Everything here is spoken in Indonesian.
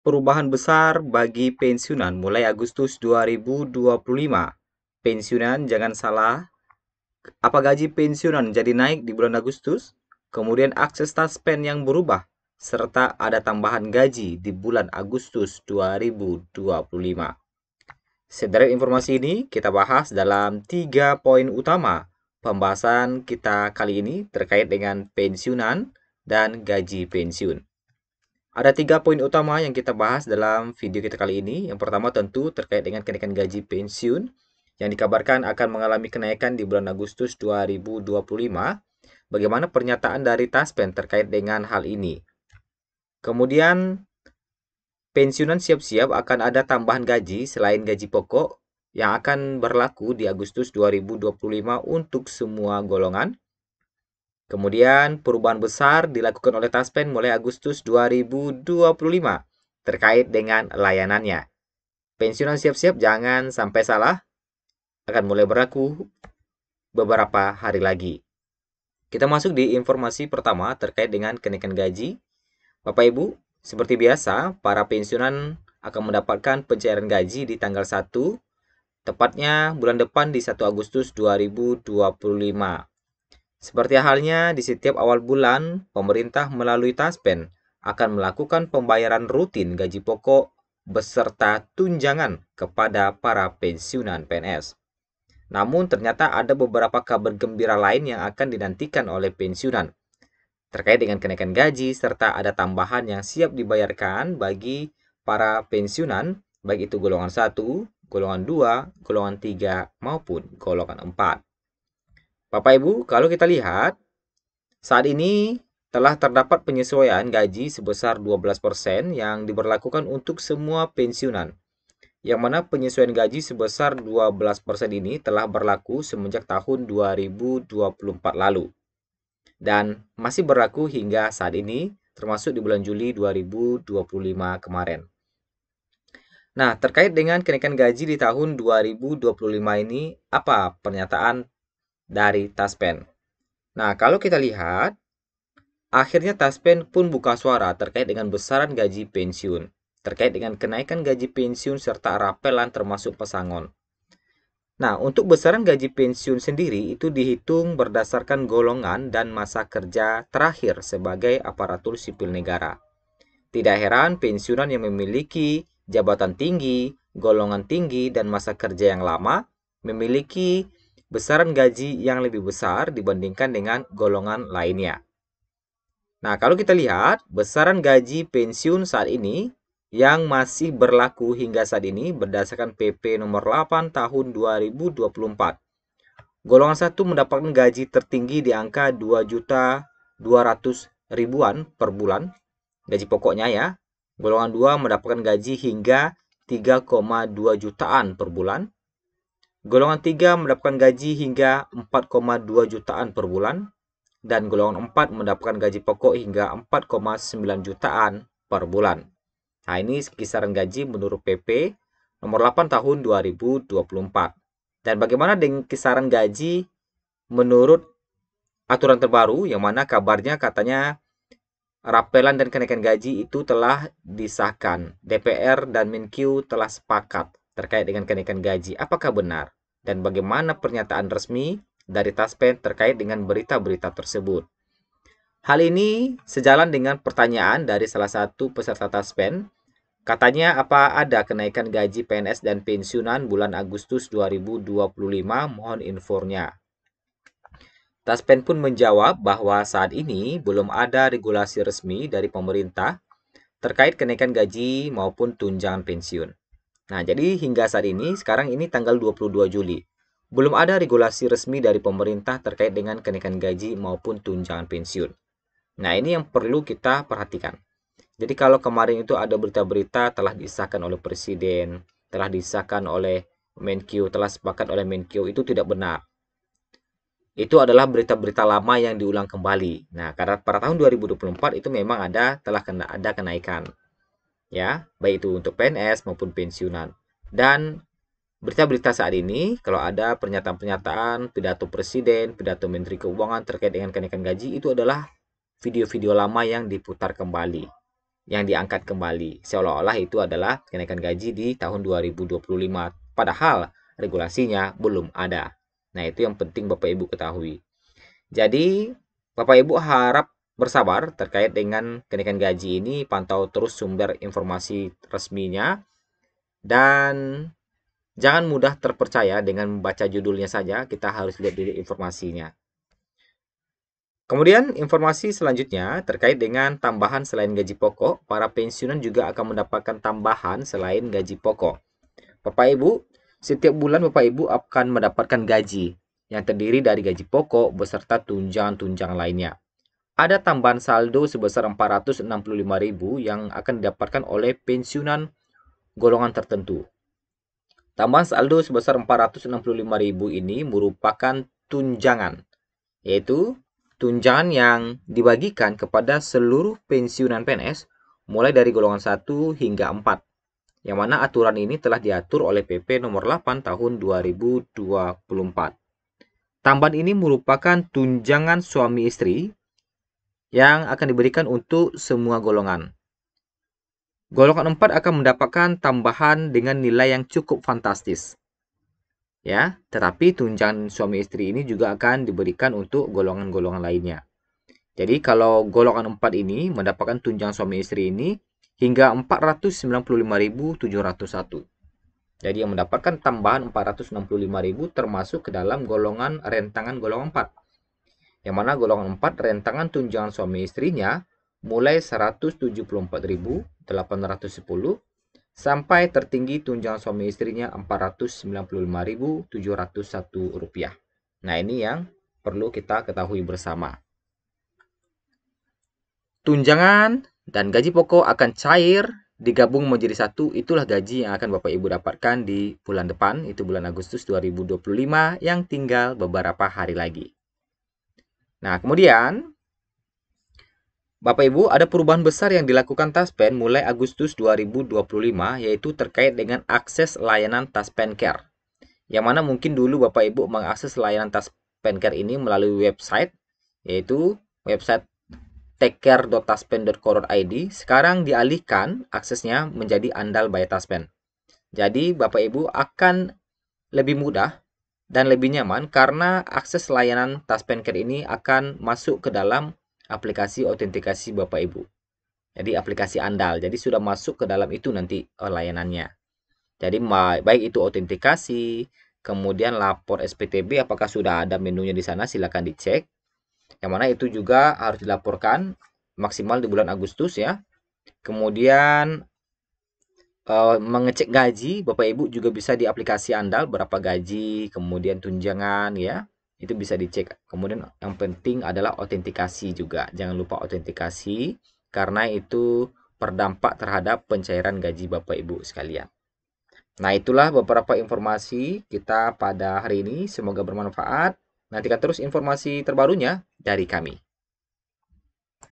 Perubahan besar bagi pensiunan mulai Agustus 2025. Pensiunan jangan salah, apa gaji pensiunan jadi naik di bulan Agustus? Kemudian akses taspen yang berubah, serta ada tambahan gaji di bulan Agustus 2025. Sederet informasi ini kita bahas dalam 3 poin utama. Pembahasan kita kali ini terkait dengan pensiunan dan gaji pensiun. Ada 3 poin utama yang kita bahas dalam video kita kali ini. Yang pertama tentu terkait dengan kenaikan gaji pensiun yang dikabarkan akan mengalami kenaikan di bulan Agustus 2025. Bagaimana pernyataan dari Taspen terkait dengan hal ini? Kemudian pensiunan siap-siap akan ada tambahan gaji selain gaji pokok yang akan berlaku di Agustus 2025 untuk semua golongan. Kemudian perubahan besar dilakukan oleh Taspen mulai Agustus 2025 terkait dengan layanannya. Pensiunan siap-siap jangan sampai salah, akan mulai berlaku beberapa hari lagi. Kita masuk di informasi pertama terkait dengan kenaikan gaji. Bapak Ibu, seperti biasa, para pensiunan akan mendapatkan pencairan gaji di tanggal 1, tepatnya bulan depan di 1 Agustus 2025. Seperti halnya di setiap awal bulan, pemerintah melalui Taspen akan melakukan pembayaran rutin gaji pokok beserta tunjangan kepada para pensiunan PNS. Namun ternyata ada beberapa kabar gembira lain yang akan dinantikan oleh pensiunan terkait dengan kenaikan gaji serta ada tambahan yang siap dibayarkan bagi para pensiunan, baik itu golongan 1, golongan 2, golongan 3, maupun golongan 4. Bapak Ibu, kalau kita lihat, saat ini telah terdapat penyesuaian gaji sebesar 12% yang diberlakukan untuk semua pensiunan. Yang mana penyesuaian gaji sebesar 12% ini telah berlaku semenjak tahun 2024 lalu. Dan masih berlaku hingga saat ini, termasuk di bulan Juli 2025 kemarin. Nah, terkait dengan kenaikan gaji di tahun 2025 ini, apa pernyataan dari Taspen? Nah, kalau kita lihat, akhirnya Taspen pun buka suara terkait dengan besaran gaji pensiun, terkait dengan kenaikan gaji pensiun serta rapelan termasuk pesangon. Nah, untuk besaran gaji pensiun sendiri itu dihitung berdasarkan golongan dan masa kerja terakhir sebagai aparatur sipil negara. Tidak heran pensiunan yang memiliki jabatan tinggi, golongan tinggi, dan masa kerja yang lama memiliki besaran gaji yang lebih besar dibandingkan dengan golongan lainnya. Nah, kalau kita lihat besaran gaji pensiun saat ini yang masih berlaku hingga saat ini berdasarkan PP nomor 8 tahun 2024. Golongan 1 mendapatkan gaji tertinggi di angka 2.200.000-an per bulan, gaji pokoknya ya. Golongan 2 mendapatkan gaji hingga 3,2 jutaan per bulan. Golongan 3 mendapatkan gaji hingga 4,2 jutaan per bulan. Dan golongan 4 mendapatkan gaji pokok hingga 4,9 jutaan per bulan. Nah, ini kisaran gaji menurut PP nomor 8 tahun 2024. Dan bagaimana dengan kisaran gaji menurut aturan terbaru yang mana kabarnya katanya rapelan dan kenaikan gaji itu telah disahkan. DPR dan Menkyu telah sepakat terkait dengan kenaikan gaji. Apakah benar? Dan bagaimana pernyataan resmi dari Taspen terkait dengan berita-berita tersebut? Hal ini sejalan dengan pertanyaan dari salah satu peserta Taspen. Katanya apa ada kenaikan gaji PNS dan pensiunan bulan Agustus 2025? Mohon infonya. Taspen pun menjawab bahwa saat ini belum ada regulasi resmi dari pemerintah terkait kenaikan gaji maupun tunjangan pensiun. Nah, jadi hingga saat ini, sekarang ini tanggal 22 Juli, belum ada regulasi resmi dari pemerintah terkait dengan kenaikan gaji maupun tunjangan pensiun. Nah, ini yang perlu kita perhatikan. Jadi kalau kemarin itu ada berita-berita telah disahkan oleh Presiden, telah disahkan oleh Menkyu, telah sepakat oleh Menkyu, itu tidak benar. Itu adalah berita-berita lama yang diulang kembali. Nah, karena pada tahun 2024 itu memang telah ada kenaikan. Ya, baik itu untuk PNS maupun pensiunan. Dan berita-berita saat ini, kalau ada pernyataan-pernyataan, pidato Presiden, pidato Menteri Keuangan terkait dengan kenaikan gaji, itu adalah video-video lama yang diputar kembali. yang diangkat kembali. Seolah-olah itu adalah kenaikan gaji di tahun 2025. Padahal regulasinya belum ada. Nah, itu yang penting Bapak Ibu ketahui. Jadi, Bapak Ibu harap bersabar terkait dengan kenaikan gaji ini, pantau terus sumber informasi resminya, dan jangan mudah terpercaya dengan membaca judulnya saja, kita harus lihat dulu informasinya. Kemudian informasi selanjutnya terkait dengan tambahan selain gaji pokok, para pensiunan juga akan mendapatkan tambahan selain gaji pokok. Bapak Ibu, setiap bulan Bapak Ibu akan mendapatkan gaji yang terdiri dari gaji pokok beserta tunjangan-tunjangan lainnya. Ada tambahan saldo sebesar 465.000 yang akan didapatkan oleh pensiunan golongan tertentu. Tambahan saldo sebesar 465.000 ini merupakan tunjangan, yaitu tunjangan yang dibagikan kepada seluruh pensiunan PNS mulai dari golongan 1 hingga 4, yang mana aturan ini telah diatur oleh PP nomor 8 tahun 2024. Tambahan ini merupakan tunjangan suami istri yang akan diberikan untuk semua golongan. Golongan 4 akan mendapatkan tambahan dengan nilai yang cukup fantastis. Ya, tetapi tunjangan suami istri ini juga akan diberikan untuk golongan-golongan lainnya. Jadi kalau golongan 4 ini mendapatkan tunjangan suami istri ini hingga 495.701. Jadi yang mendapatkan tambahan 465.000 termasuk ke dalam golongan rentangan golongan 4. Yang mana golongan 4 rentangan tunjangan suami istrinya mulai 174.810 sampai tertinggi tunjangan suami istrinya Rp495.701. Nah, ini yang perlu kita ketahui bersama. Tunjangan dan gaji pokok akan cair, digabung menjadi satu. Itulah gaji yang akan Bapak Ibu dapatkan di bulan depan, itu bulan Agustus 2025 yang tinggal beberapa hari lagi. Nah, kemudian Bapak Ibu, ada perubahan besar yang dilakukan Taspen mulai Agustus 2025, yaitu terkait dengan akses layanan Taspen Care. Yang mana mungkin dulu Bapak Ibu mengakses layanan Taspen Care ini melalui website, yaitu website takecare.taspen.co.id. Sekarang dialihkan aksesnya menjadi Andal by Taspen. Jadi Bapak Ibu akan lebih mudah dan lebih nyaman karena akses layanan Taspen Care ini akan masuk ke dalam aplikasi autentikasi Bapak Ibu. Jadi aplikasi andal. Jadi sudah masuk ke dalam itu nanti layanannya. Jadi baik itu autentikasi, kemudian lapor SPTB apakah sudah ada menunya di sana, silakan dicek. Yang mana itu juga harus dilaporkan maksimal di bulan Agustus ya. Kemudian mengecek gaji, Bapak Ibu juga bisa di aplikasi andal berapa gaji, kemudian tunjangan ya. Itu bisa dicek. Kemudian yang penting adalah autentikasi juga. Jangan lupa autentikasi karena itu berdampak terhadap pencairan gaji Bapak Ibu sekalian. Nah, itulah beberapa informasi kita pada hari ini. Semoga bermanfaat. Nantikan terus informasi terbarunya dari kami.